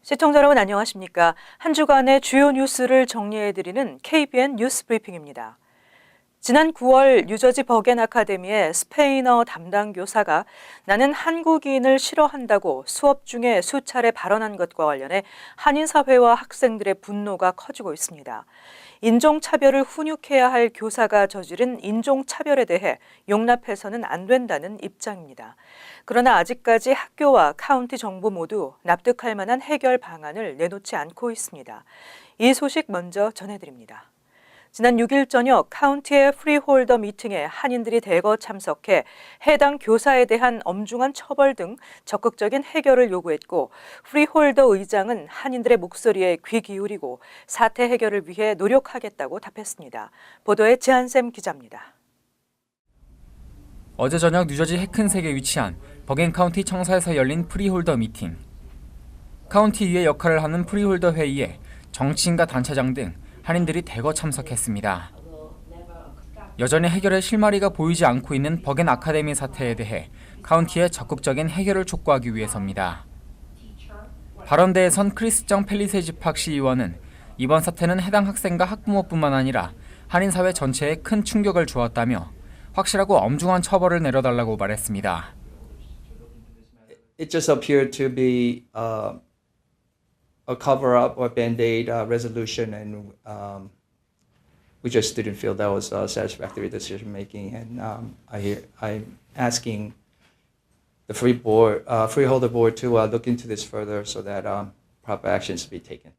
시청자 여러분 안녕하십니까? 한 주간의 주요 뉴스를 정리해드리는 KBN 뉴스 브리핑입니다. 지난 9월 뉴저지 버겐 아카데미의 스페인어 담당 교사가 나는 한국인을 싫어한다고 수업 중에 수차례 발언한 것과 관련해 한인사회와 학생들의 분노가 커지고 있습니다. 인종차별을 훈육해야 할 교사가 저지른 인종차별에 대해 용납해서는 안 된다는 입장입니다. 그러나 아직까지 학교와 카운티 정부 모두 납득할 만한 해결 방안을 내놓지 않고 있습니다. 이 소식 먼저 전해드립니다. 지난 6일 저녁 카운티의 프리홀더 미팅에 한인들이 대거 참석해 해당 교사에 대한 엄중한 처벌 등 적극적인 해결을 요구했고 프리홀더 의장은 한인들의 목소리에 귀 기울이고 사태 해결을 위해 노력하겠다고 답했습니다. 보도에 지한샘 기자입니다. 어제 저녁 뉴저지 해큰색에 위치한 버겐 카운티 청사에서 열린 프리홀더 미팅. 카운티의 역할을 하는 프리홀더 회의에 정치인과 단체장 등 한인들이 대거 참석했습니다. 여전히 해결의 실마리가 보이지 않고 있는 버겐 아카데미 사태에 대해 카운티의 적극적인 해결을 촉구하기 위해서입니다. 발언대에선 크리스정 펠리세이지 팍 시의원은 이번 사태는 해당 학생과 학부모뿐만 아니라 한인사회 전체에 큰 충격을 주었다며 확실하고 엄중한 처벌을 내려달라고 말했습니다. It just appeared to be a cover-up or band-aid resolution, and we just didn't feel that was satisfactory decision-making. And I'm asking the freeholder board to look into this further so that proper actions be taken.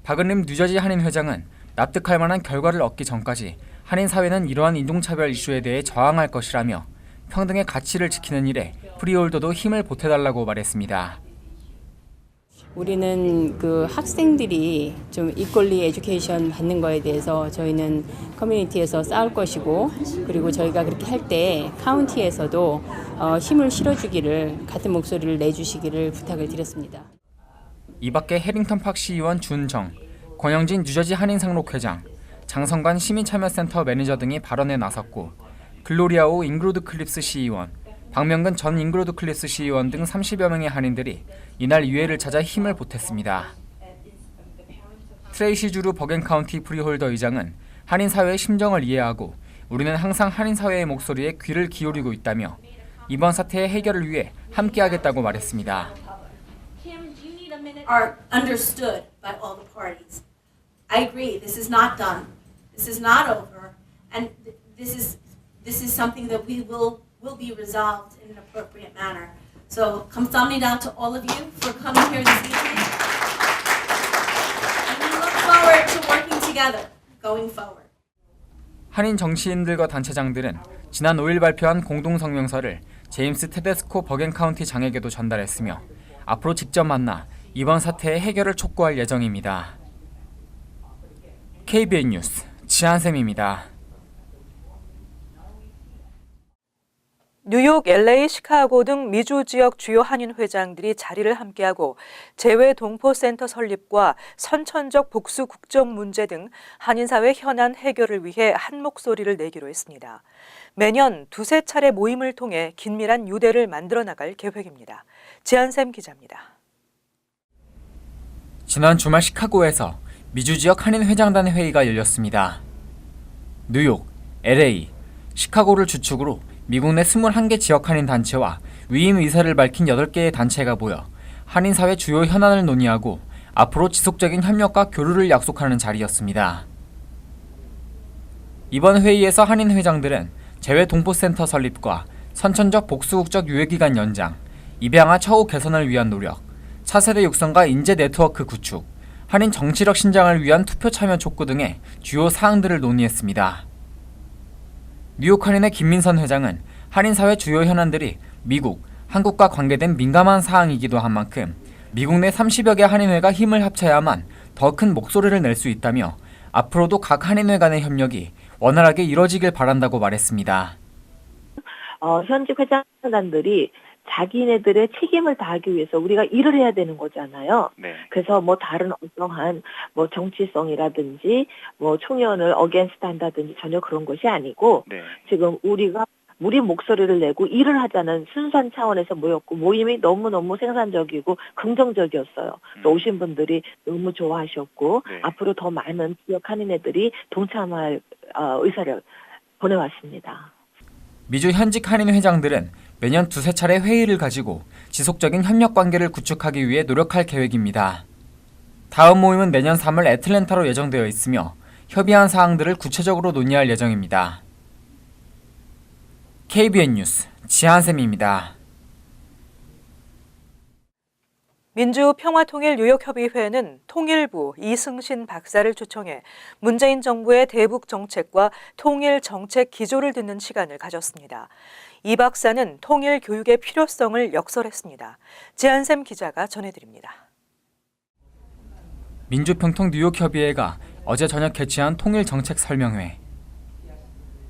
박은림 뉴저지 한인 회장은 납득할 만한 결과를 얻기 전까지 한인 사회는 이러한 인종차별 이슈에 대해 저항할 것이라며 평등의 가치를 지키는 일에 프리홀더도 힘을 보태달라고 말했습니다. 우리는 그 학생들이 좀 이퀄리 에듀케이션 받는 거에 대해서 저희는 커뮤니티에서 싸울 것이고, 그리고 저희가 그렇게 할 때 카운티에서도 힘을 실어주기를, 같은 목소리를 내주시기를 부탁을 드렸습니다. 이 밖에 해링턴 팍 시의원 준정, 권영진 뉴저지 한인상록회장, 장성관 시민참여센터 매니저 등이 발언에 나섰고, 글로리아 오 잉그로드 클립스 시의원, 박명근 전 잉그로드 클립스 시의원 등 30여 명의 한인들이 이날 유해를 찾아 힘을 보탰습니다. 트레이시 주루 버겐 카운티 프리홀더 의장은 한인 사회의 심정을 이해하고 우리는 항상 한인 사회의 목소리에 귀를 기울이고 있다며 이번 사태의 해결을 위해 함께하겠다고 말했습니다. Are understood by all the parties. I agree. This is not done. This is not over, and this is something that will be resolved in an appropriate manner. So, 감사합니다 to all of you for coming here this evening, and we look forward to working together going forward. 한인 정치인들과 단체장들은 지난 5일 발표한 공동 성명서를 제임스 테데스코 버겐 카운티 장에게도 전달했으며 앞으로 직접 만나 이번 사태의 해결을 촉구할 예정입니다. KBN 뉴스 지한샘입니다. 뉴욕, LA, 시카고 등 미주 지역 주요 한인 회장들이 자리를 함께하고 재외 동포센터 설립과 선천적 복수 국적 문제 등 한인사회 현안 해결을 위해 한 목소리를 내기로 했습니다. 매년 두세 차례 모임을 통해 긴밀한 유대를 만들어 나갈 계획입니다. 지한샘 기자입니다. 지난 주말 시카고에서 미주 지역 한인 회장단 회의가 열렸습니다. 뉴욕, LA, 시카고를 주축으로 미국 내 21개 지역 한인 단체와 위임 의사를 밝힌 8개의 단체가 모여 한인사회 주요 현안을 논의하고 앞으로 지속적인 협력과 교류를 약속하는 자리였습니다. 이번 회의에서 한인 회장들은 재외 동포센터 설립과 선천적 복수국적 유예기간 연장, 입양아 처우 개선을 위한 노력, 차세대 육성과 인재 네트워크 구축, 한인 정치력 신장을 위한 투표 참여 촉구 등의 주요 사항들을 논의했습니다. 뉴욕 한인의 김민선 회장은 한인사회 주요 현안들이 미국, 한국과 관계된 민감한 사항이기도 한 만큼 미국 내 30여 개 한인회가 힘을 합쳐야만 더 큰 목소리를 낼 수 있다며 앞으로도 각 한인회 간의 협력이 원활하게 이뤄지길 바란다고 말했습니다. 현직 회장단들이 자기네들의 책임을 다하기 위해서 우리가 일을 해야 되는 거잖아요. 네. 그래서 다른 어떠한 정치성이라든지 총연을 어게인스트 한다든지 전혀 그런 것이 아니고 네. 지금 우리가 우리 목소리를 내고 일을 하자는 순수한 차원에서 모였고 모임이 너무너무 생산적이고 긍정적이었어요. 또 오신 분들이 너무 좋아하셨고 네. 앞으로 더 많은 지역 한인회들이 동참할 의사를 보내왔습니다. 미주 현직 한인 회장들은 매년 두세 차례 회의를 가지고 지속적인 협력 관계를 구축하기 위해 노력할 계획입니다. 다음 모임은 내년 3월 애틀랜타로 예정되어 있으며 협의한 사항들을 구체적으로 논의할 예정입니다. KBN 뉴스 지한샘입니다. 민주평화통일뉴욕협의회는 통일부 이승신 박사를 초청해 문재인 정부의 대북 정책과 통일 정책 기조를 듣는 시간을 가졌습니다. 이 박사는 통일 교육의 필요성을 역설했습니다. 지한샘 기자가 전해드립니다. 민주평통 뉴욕협의회가 어제 저녁 개최한 통일 정책 설명회.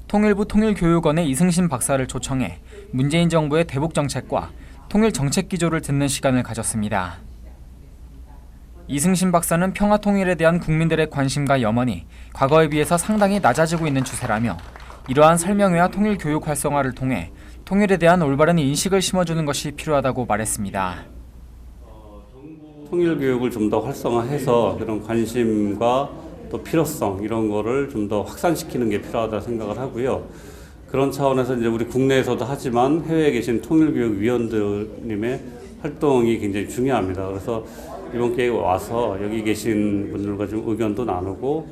통일부 통일교육원의 이승신 박사를 초청해 문재인 정부의 대북 정책과 통일 정책 기조를 듣는 시간을 가졌습니다. 이승신 박사는 평화 통일에 대한 국민들의 관심과 염원이 과거에 비해서 상당히 낮아지고 있는 추세라며 이러한 설명회와 통일 교육 활성화를 통해 통일에 대한 올바른 인식을 심어주는 것이 필요하다고 말했습니다. 통일 교육을 좀 더 활성화해서 그런 관심과 또 필요성 이런 거를 좀 더 확산시키는 게 필요하다 생각을 하고요. 그런 차원에서 이제 우리 국내에서도 하지만 해외에 계신 통일교육위원들님의 활동이 굉장히 중요합니다. 그래서 이번 기회에 와서 여기 계신 분들과 좀 의견도 나누고.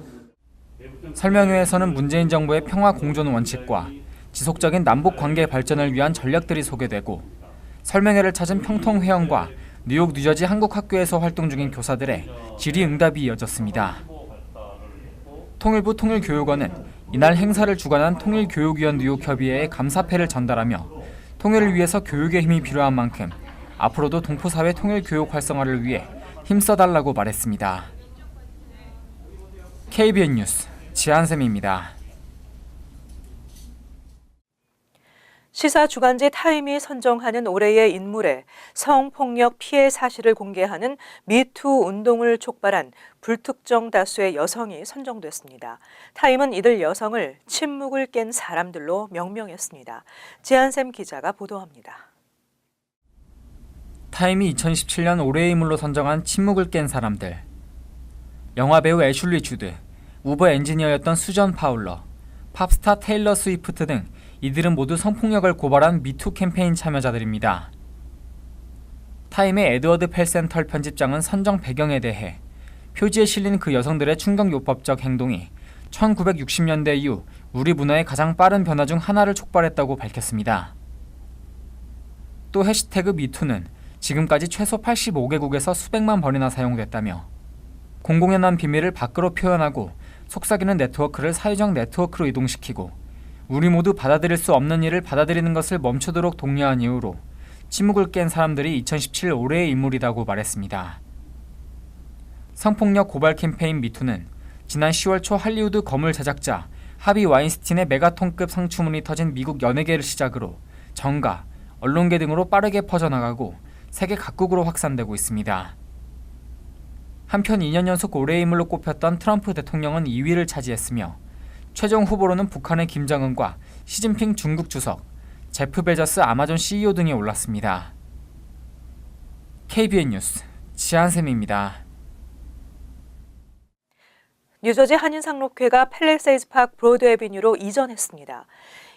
설명회에서는 문재인 정부의 평화 공존 원칙과 지속적인 남북 관계 발전을 위한 전략들이 소개되고 설명회를 찾은 평통 회원과 뉴욕 뉴저지 한국학교에서 활동 중인 교사들의 질의응답이 이어졌습니다. 통일부 통일교육원은 이날 행사를 주관한 통일교육위원 뉴욕협의회에 감사패를 전달하며 통일을 위해서 교육의 힘이 필요한 만큼 앞으로도 동포사회 통일교육 활성화를 위해 힘써달라고 말했습니다. KBN 뉴스 지한샘입니다. 시사 주간지 타임이 선정하는 올해의 인물에 성폭력 피해 사실을 공개하는 미투 운동을 촉발한 불특정 다수의 여성이 선정됐습니다. 타임은 이들 여성을 침묵을 깬 사람들로 명명했습니다. 지한샘 기자가 보도합니다. 타임이 2017년 올해의 인물로 선정한 침묵을 깬 사람들. 영화배우 애슐리 주드, 우버 엔지니어였던 수전 파울러, 팝스타 테일러 스위프트 등 이들은 모두 성폭력을 고발한 미투 캠페인 참여자들입니다. 타임의 에드워드 펠센털 편집장은 선정 배경에 대해 표지에 실린 그 여성들의 충격요법적 행동이 1960년대 이후 우리 문화의 가장 빠른 변화 중 하나를 촉발했다고 밝혔습니다. 또 해시태그 미투는 지금까지 최소 85개국에서 수백만 번이나 사용됐다며 공공연한 비밀을 밖으로 표현하고 속삭이는 네트워크를 사회적 네트워크로 이동시키고 우리 모두 받아들일 수 없는 일을 받아들이는 것을 멈추도록 독려한 이유로 침묵을 깬 사람들이 2017 올해의 인물이라고 말했습니다. 성폭력 고발 캠페인 미투는 지난 10월 초 할리우드 거물 제작자 하비 와인스틴의 메가톤급 성추문이 터진 미국 연예계를 시작으로 정가, 언론계 등으로 빠르게 퍼져나가고 세계 각국으로 확산되고 있습니다. 한편 2년 연속 올해의 인물로 꼽혔던 트럼프 대통령은 2위를 차지했으며 최종 후보로는 북한의 김정은과 시진핑 중국 주석, 제프 베저스 아마존 CEO 등이 올랐습니다. KBN 뉴스 지한샘입니다. 뉴저지 한인상록회가 팰리세이드 파크 브로드 애비뉴로 이전했습니다.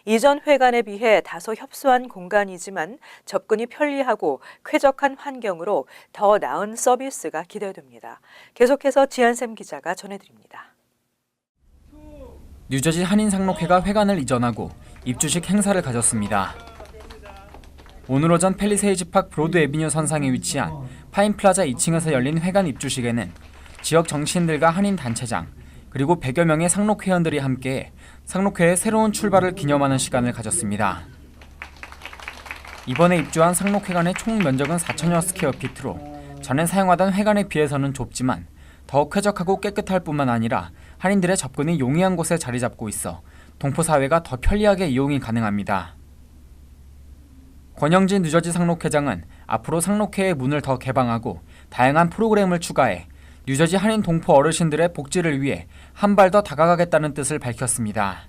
이전 회관에 비해 다소 협소한 공간이지만 접근이 편리하고 쾌적한 환경으로 더 나은 서비스가 기대됩니다. 계속해서 지한샘 기자가 전해드립니다. 뉴저지 한인상록회가 회관을 이전하고 입주식 행사를 가졌습니다. 오늘 오전 팰리세이드 파크 브로드 애비뉴 선상에 위치한 파인플라자 2층에서 열린 회관 입주식에는 지역 정치인들과 한인 단체장 그리고 100여 명의 상록회원들이 함께 상록회의 새로운 출발을 기념하는 시간을 가졌습니다. 이번에 입주한 상록회관의 총 면적은 4,000여 스퀘어피트로 전에 사용하던 회관에 비해서는 좁지만 더욱 쾌적하고 깨끗할 뿐만 아니라 한인들의 접근이 용이한 곳에 자리 잡고 있어 동포사회가 더 편리하게 이용이 가능합니다. 권영진 뉴저지 상록회장은 앞으로 상록회의 문을 더 개방하고 다양한 프로그램을 추가해 뉴저지 한인 동포 어르신들의 복지를 위해 한 발 더 다가가겠다는 뜻을 밝혔습니다.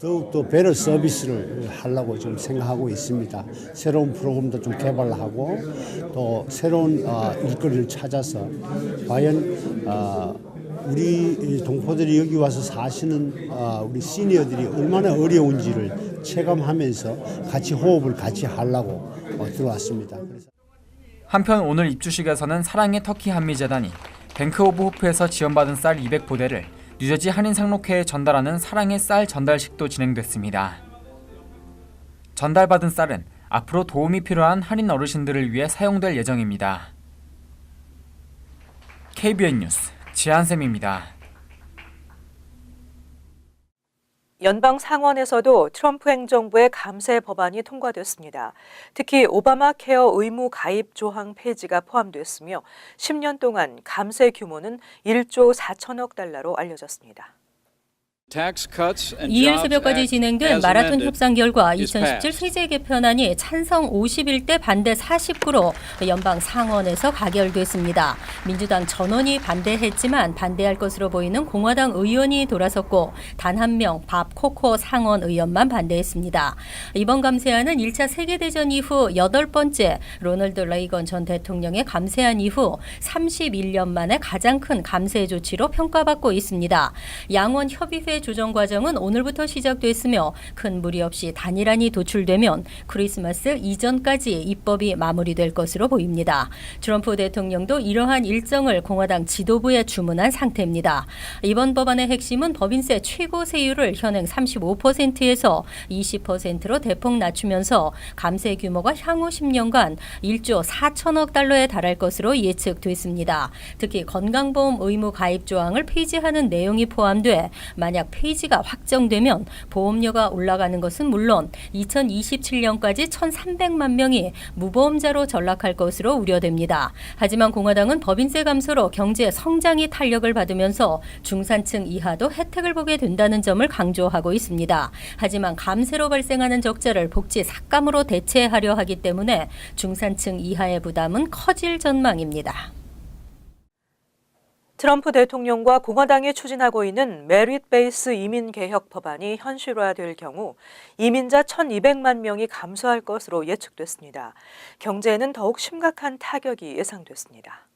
더욱더 베러 서비스를 하려고 좀 생각하고 있습니다. 새로운 프로그램도 좀 개발하고 또 새로운 일거리를 찾아서 과연 우리 동포들이 여기 와서 사시는 우리 시니어들이 얼마나 어려운지를 체감하면서 같이 호흡을 같이 하려고 들어왔습니다. 한편 오늘 입주식에서는 사랑의 터키 한미재단이 뱅크 오브 호프에서 지원받은 쌀 200포대를 뉴저지 한인 상록회에 전달하는 사랑의 쌀 전달식도 진행됐습니다. 전달받은 쌀은 앞으로 도움이 필요한 한인 어르신들을 위해 사용될 예정입니다. KBN 뉴스 지한샘입니다. 연방 상원에서도 트럼프 행정부의 감세 법안이 통과됐습니다. 특히 오바마 케어 의무 가입 조항 폐지가 포함됐으며 10년 동안 감세 규모는 1조 4천억 달러로 알려졌습니다. 이일 새벽까지 진행된 마라톤 협상 결과 2017 세제 개편안이 찬성 51대 반대 49로 연방 상원에서 가결됐습니다. 민주당 전원이 반대했지만 반대할 것으로 보이는 공화당 의원이 돌아섰고 단 한 명 밥 코코 상원 의원만 반대했습니다. 이번 감세안은 1차 세계대전 이후 8번째 로널드 레이건 전 대통령의 감세안 이후 31년 만에 가장 큰 감세 조치로 평가받고 있습니다. 양원 협의회 조정 과정은 오늘부터 시작됐으며 큰 무리 없이 단일안이 도출되면 크리스마스 이전까지 입법이 마무리될 것으로 보입니다. 트럼프 대통령도 이러한 일정을 공화당 지도부에 주문한 상태입니다. 이번 법안의 핵심은 법인세 최고 세율을 현행 35%에서 20%로 대폭 낮추면서 감세 규모가 향후 10년간 1조 4천억 달러에 달할 것으로 예측됐습니다. 특히 건강보험 의무 가입 조항을 폐지하는 내용이 포함돼 만약 폐지가 확정되면 보험료가 올라가는 것은 물론 2027년까지 1,300만 명이 무보험자로 전락할 것으로 우려됩니다. 하지만 공화당은 법인세 감소로 경제 성장이 탄력을 받으면서 중산층 이하도 혜택을 보게 된다는 점을 강조하고 있습니다. 하지만 감세로 발생하는 적자를 복지 삭감으로 대체하려 하기 때문에 중산층 이하의 부담은 커질 전망입니다. 트럼프 대통령과 공화당이 추진하고 있는 메릿 베이스 이민 개혁 법안이 현실화될 경우 이민자 1,200만 명이 감소할 것으로 예측됐습니다. 경제에는 더욱 심각한 타격이 예상됐습니다.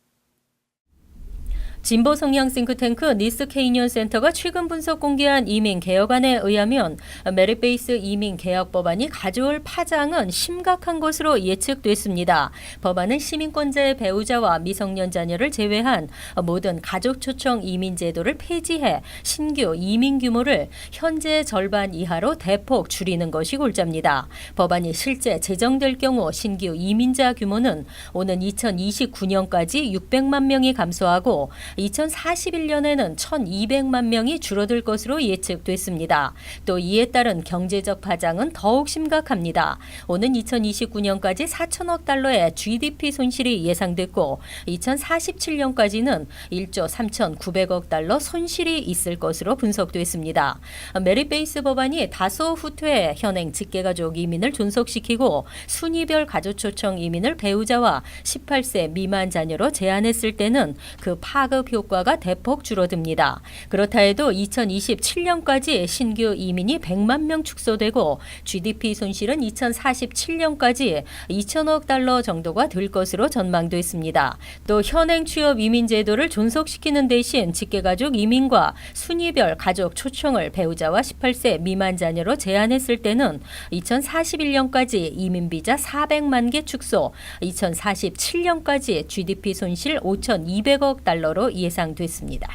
진보 성향 싱크탱크 니스케이니언 센터가 최근 분석 공개한 이민 개혁안에 의하면 메릿 베이스 이민 개혁 법안이 가져올 파장은 심각한 것으로 예측됐습니다. 법안은 시민권자의 배우자와 미성년 자녀를 제외한 모든 가족 초청 이민 제도를 폐지해 신규 이민 규모를 현재의 절반 이하로 대폭 줄이는 것이 골자입니다. 법안이 실제 제정될 경우 신규 이민자 규모는 오는 2029년까지 600만 명이 감소하고 2041년에는 1,200만 명이 줄어들 것으로 예측됐습니다. 또 이에 따른 경제적 파장은 더욱 심각합니다. 오는 2029년까지 4천억 달러의 GDP 손실이 예상됐고 2047년까지는 1조 3,900억 달러 손실이 있을 것으로 분석됐습니다. 메릿 베이스 법안이 다소 후퇴해 현행 직계가족 이민을 존속시키고 순위별 가족 초청 이민을 배우자와 18세 미만 자녀로 제한했을 때는 그 파급 효과가 대폭 줄어듭니다. 그렇다 해도 2027년까지 신규 이민이 100만 명 축소되고 GDP 손실은 2047년까지 2천억 달러 정도가 될 것으로 전망됐습니다. 또 현행 취업 이민 제도를 존속시키는 대신 직계가족 이민과 순위별 가족 초청을 배우자와 18세 미만 자녀로 제한했을 때는 2041년까지 이민비자 400만 개 축소, 2047년까지 GDP 손실 5,200억 달러로 예상됐습니다.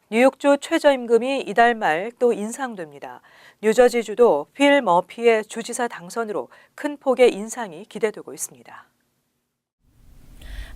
뉴욕주 최저임금이 이달 말 또 인상됩니다. 뉴저지주도 필 머피의 주지사 당선으로 큰 폭의 인상이 기대되고 있습니다.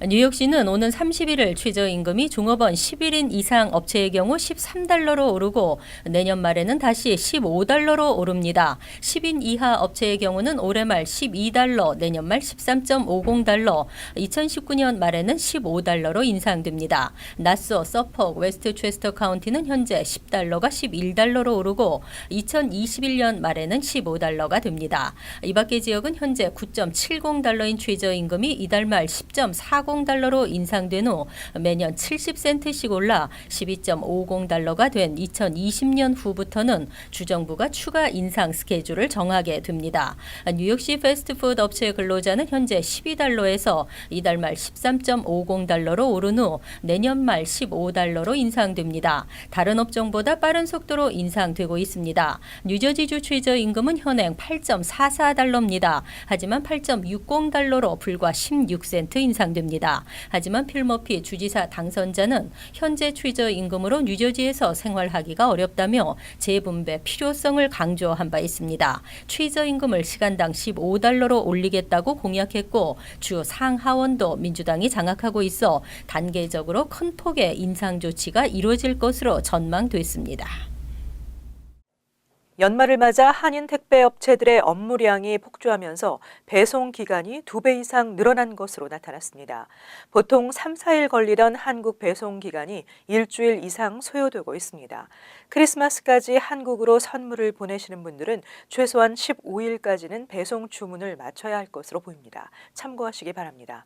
뉴욕시는 오는 31일 최저임금이 종업원 11인 이상 업체의 경우 13달러로 오르고 내년 말에는 다시 15달러로 오릅니다. 10인 이하 업체의 경우는 올해 말 12달러, 내년 말 13.50달러, 2019년 말에는 15달러로 인상됩니다. 나소, 서퍽, 웨스트체스터 카운티는 현재 10달러가 11달러로 오르고 2021년 말에는 15달러가 됩니다. 이 밖의 지역은 현재 9.70달러인 최저임금이 이달 말 10.40 12.40달러로 인상된 후 매년 70센트씩 올라 12.50달러가 된 2020년 후부터는 주정부가 추가 인상 스케줄을 정하게 됩니다. 뉴욕시 패스트푸드 업체 근로자는 현재 12달러에서 이달 말 13.50달러로 오른 후 내년 말 15달러로 인상됩니다. 다른 업종보다 빠른 속도로 인상되고 있습니다. 뉴저지주 최저임금은 현행 8.44달러입니다. 하지만 8.60달러로 불과 16센트 인상됩니다. 하지만 필 머피 주지사 당선자는 현재 최저임금으로 뉴저지에서 생활하기가 어렵다며 재분배 필요성을 강조한 바 있습니다. 최저임금을 시간당 15달러로 올리겠다고 공약했고 주 상하원도 민주당이 장악하고 있어 단계적으로 큰 폭의 인상 조치가 이루어질 것으로 전망됐습니다. 연말을 맞아 한인 택배 업체들의 업무량이 폭주하면서 배송 기간이 2배 이상 늘어난 것으로 나타났습니다. 보통 3, 4일 걸리던 한국 배송 기간이 일주일 이상 소요되고 있습니다. 크리스마스까지 한국으로 선물을 보내시는 분들은 최소한 15일까지는 배송 주문을 마쳐야 할 것으로 보입니다. 참고하시기 바랍니다.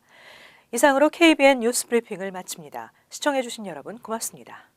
이상으로 KBN 뉴스 브리핑을 마칩니다. 시청해주신 여러분 고맙습니다.